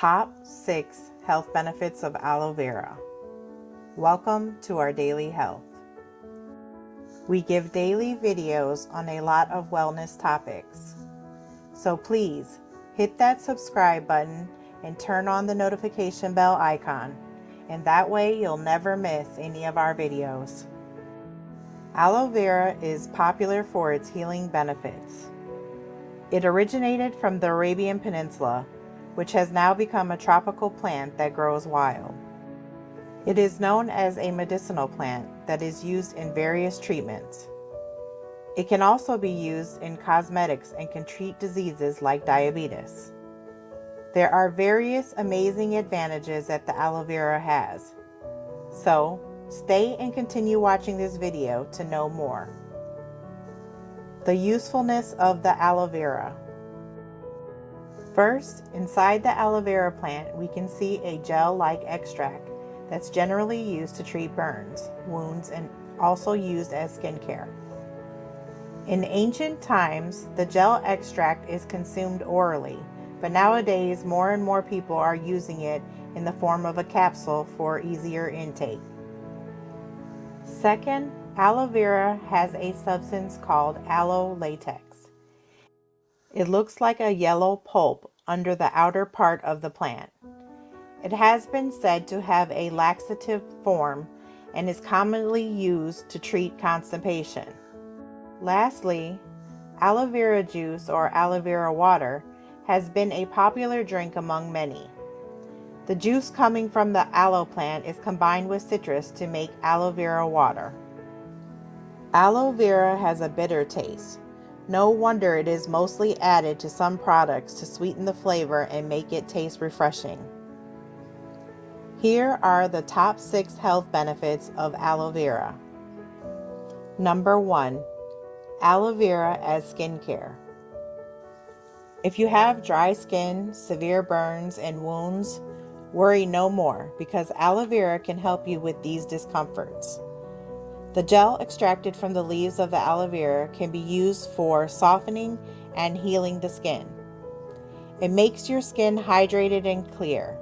Top 6 health benefits of aloe vera. Welcome to our daily health. We give daily videos on a lot of wellness topics. So please hit that subscribe button and turn on the notification bell icon, and that way you'll never miss any of our videos. Aloe vera is popular for its healing benefits. It originated from the Arabian Peninsula, which has now become a tropical plant that grows wild. It is known as a medicinal plant that is used in various treatments. It can also be used in cosmetics and can treat diseases like diabetes. There are various amazing advantages that the aloe vera has. So, stay and continue watching this video to know more. The usefulness of the aloe vera. First, inside the aloe vera plant, we can see a gel-like extract that's generally used to treat burns, wounds, and also used as skincare. In ancient times, the gel extract is consumed orally, but nowadays more and more people are using it in the form of a capsule for easier intake. Second, aloe vera has a substance called aloe latex. It looks like a yellow pulp under the outer part of the plant. It has been said to have a laxative form and is commonly used to treat constipation. Lastly, aloe vera juice or aloe vera water has been a popular drink among many. The juice coming from the aloe plant is combined with citrus to make aloe vera water. Aloe vera has a bitter taste. No wonder it is mostly added to some products to sweeten the flavor and make it taste refreshing. Here are the top 6 health benefits of aloe vera. Number 1. Aloe vera as skincare. If you have dry skin, severe burns, and wounds, worry no more because aloe vera can help you with these discomforts. The gel extracted from the leaves of the aloe vera can be used for softening and healing the skin. It makes your skin hydrated and clear.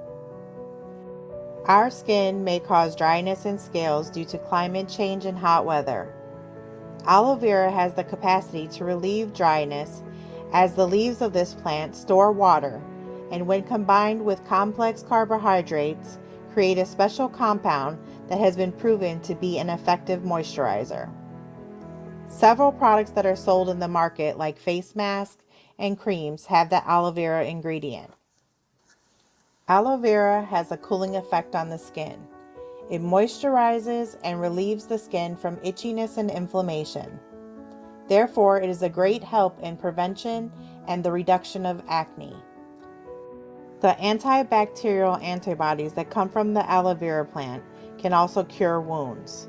Our skin may cause dryness and scales due to climate change and hot weather. Aloe vera has the capacity to relieve dryness as the leaves of this plant store water, and when combined with complex carbohydrates, create a special compound that has been proven to be an effective moisturizer. Several products that are sold in the market, like face masks and creams, have the aloe vera ingredient. Aloe vera has a cooling effect on the skin. It moisturizes and relieves the skin from itchiness and inflammation. Therefore, it is a great help in prevention and the reduction of acne. The antibacterial antibodies that come from the aloe vera plant can also cure wounds.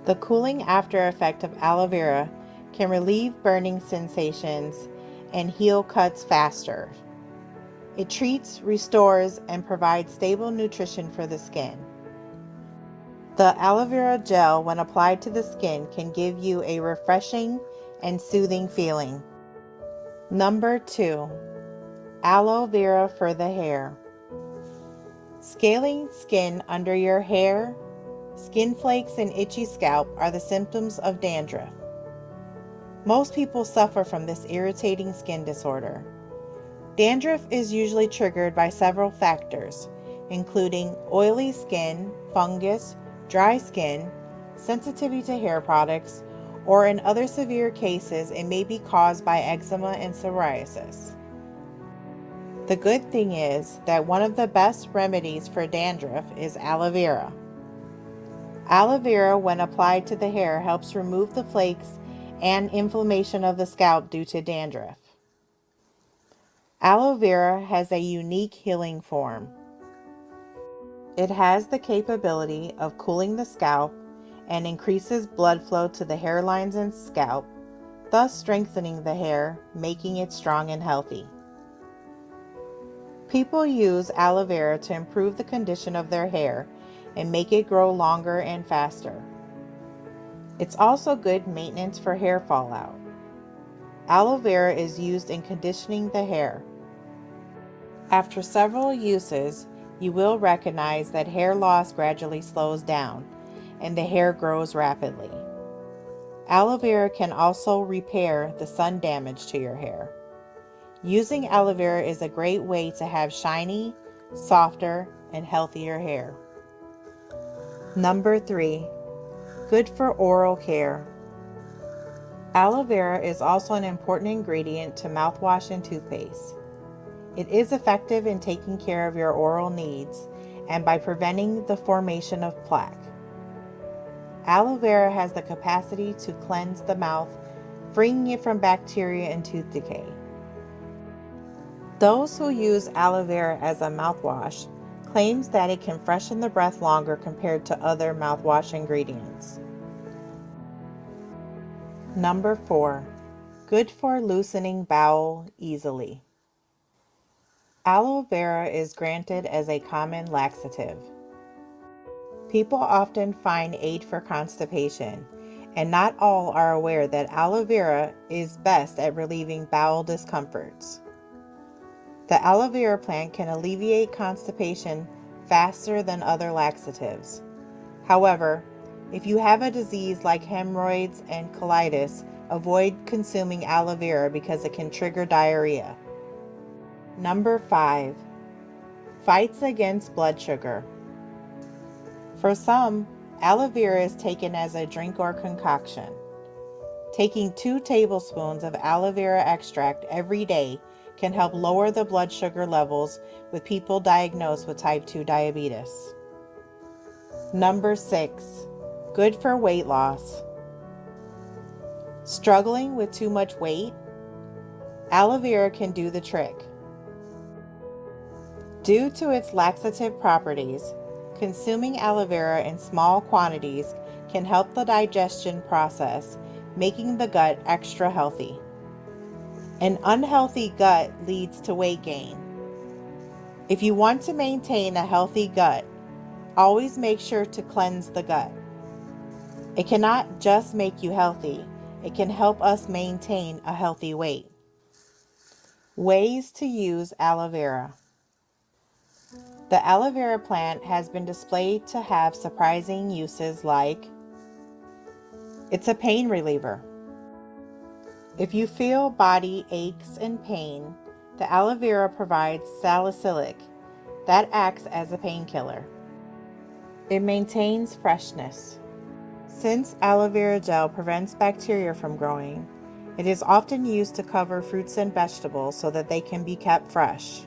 The cooling after effect of aloe vera can relieve burning sensations and heal cuts faster. It treats, restores, and provides stable nutrition for the skin. The aloe vera gel, when applied to the skin, can give you a refreshing and soothing feeling. Number 2. Aloe vera for the hair. Scaling skin under your hair, skin flakes, and itchy scalp are the symptoms of dandruff. Most people suffer from this irritating skin disorder. Dandruff is usually triggered by several factors, including oily skin, fungus, dry skin, sensitivity to hair products, or in other severe cases, it may be caused by eczema and psoriasis. The good thing is that one of the best remedies for dandruff is aloe vera. Aloe vera, when applied to the hair, helps remove the flakes and inflammation of the scalp due to dandruff. Aloe vera has a unique healing form. It has the capability of cooling the scalp and increases blood flow to the hairlines and scalp, thus strengthening the hair, making it strong and healthy. People use aloe vera to improve the condition of their hair and make it grow longer and faster. It's also good maintenance for hair fallout. Aloe vera is used in conditioning the hair. After several uses, you will recognize that hair loss gradually slows down and the hair grows rapidly. Aloe vera can also repair the sun damage to your hair. Using aloe vera is a great way to have shiny, softer, and healthier hair. Number 3. Good for oral care. Aloe vera is also an important ingredient to mouthwash and toothpaste. It is effective in taking care of your oral needs and by preventing the formation of plaque. Aloe vera has the capacity to cleanse the mouth, freeing it from bacteria and tooth decay. Those who use aloe vera as a mouthwash claims that it can freshen the breath longer compared to other mouthwash ingredients. Number 4. Good for loosening bowel easily. Aloe vera is granted as a common laxative. People often find aid for constipation, and not all are aware that aloe vera is best at relieving bowel discomforts. The aloe vera plant can alleviate constipation faster than other laxatives. However, if you have a disease like hemorrhoids and colitis, avoid consuming aloe vera because it can trigger diarrhea. Number 5. Fights against blood sugar. For some, aloe vera is taken as a drink or concoction. Taking 2 tablespoons of aloe vera extract every day can help lower the blood sugar levels with people diagnosed with type 2 diabetes. Number 6. Good for weight loss. Struggling with too much weight? Aloe vera can do the trick. Due to its laxative properties, consuming aloe vera in small quantities can help the digestion process, making the gut extra healthy. An unhealthy gut leads to weight gain. If you want to maintain a healthy gut, always make sure to cleanse the gut. It cannot just make you healthy, it can help us maintain a healthy weight. Ways to use aloe vera. The aloe vera plant has been displayed to have surprising uses like it's a pain reliever. If you feel body aches and pain, the aloe vera provides salicylic that acts as a painkiller. It maintains freshness. Since aloe vera gel prevents bacteria from growing, it is often used to cover fruits and vegetables so that they can be kept fresh.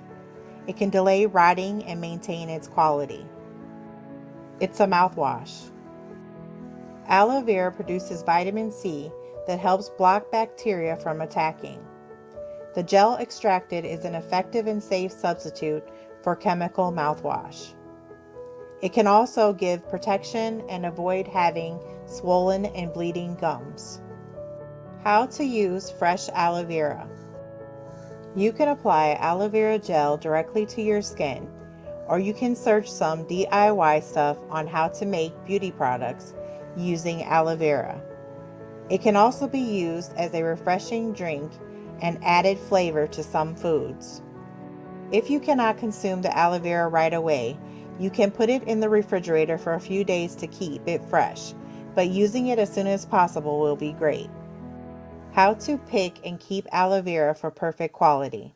It can delay rotting and maintain its quality. It's a mouthwash. Aloe vera produces vitamin C that helps block bacteria from attacking. The gel extracted is an effective and safe substitute for chemical mouthwash. It can also give protection and avoid having swollen and bleeding gums. How to use fresh aloe vera. You can apply aloe vera gel directly to your skin, or you can search some DIY stuff on how to make beauty products using aloe vera. It can also be used as a refreshing drink and added flavor to some foods. If you cannot consume the aloe vera right away, you can put it in the refrigerator for a few days to keep it fresh, but using it as soon as possible will be great. How to pick and keep aloe vera for perfect quality.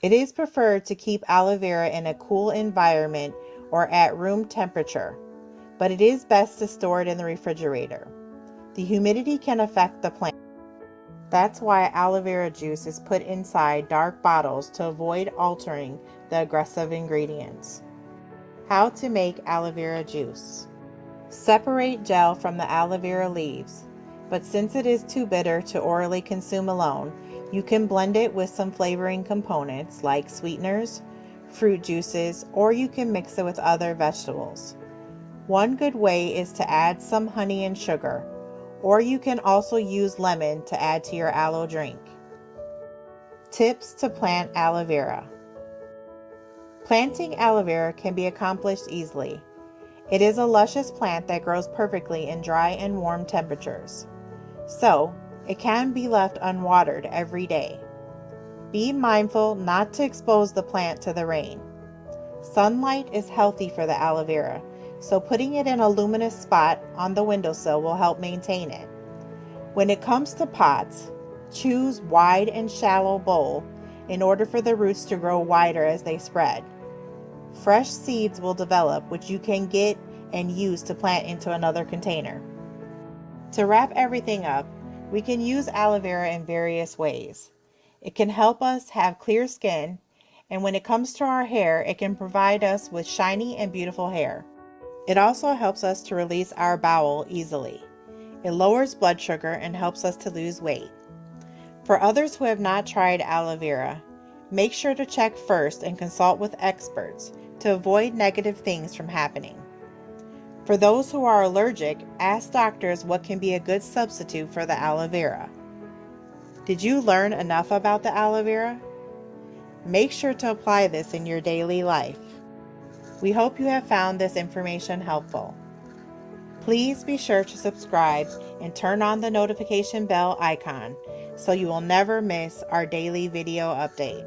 It is preferred to keep aloe vera in a cool environment or at room temperature, but it is best to store it in the refrigerator. The humidity can affect the plant. That's why aloe vera juice is put inside dark bottles to avoid altering the aggressive ingredients. How to make aloe vera juice. Separate gel from the aloe vera leaves, but since it is too bitter to orally consume alone, you can blend it with some flavoring components like sweeteners, fruit juices, or you can mix it with other vegetables. One good way is to add some honey and sugar, or you can also use lemon to add to your aloe drink. Tips to plant aloe vera. Planting aloe vera can be accomplished easily. It is a luscious plant that grows perfectly in dry and warm temperatures, so it can be left unwatered every day. Be mindful not to expose the plant to the rain. Sunlight is healthy for the aloe vera, so putting it in a luminous spot on the windowsill will help maintain it. When it comes to pots, choose wide and shallow bowl in order for the roots to grow wider as they spread. Fresh seeds will develop, which you can get and use to plant into another container. To wrap everything up, we can use aloe vera in various ways. It can help us have clear skin, and when it comes to our hair, it can provide us with shiny and beautiful hair. It also helps us to release our bowel easily. It lowers blood sugar and helps us to lose weight. For others who have not tried aloe vera, make sure to check first and consult with experts to avoid negative things from happening. For those who are allergic, ask doctors what can be a good substitute for the aloe vera. Did you learn enough about the aloe vera? Make sure to apply this in your daily life. We hope you have found this information helpful. Please be sure to subscribe and turn on the notification bell icon so you will never miss our daily video update.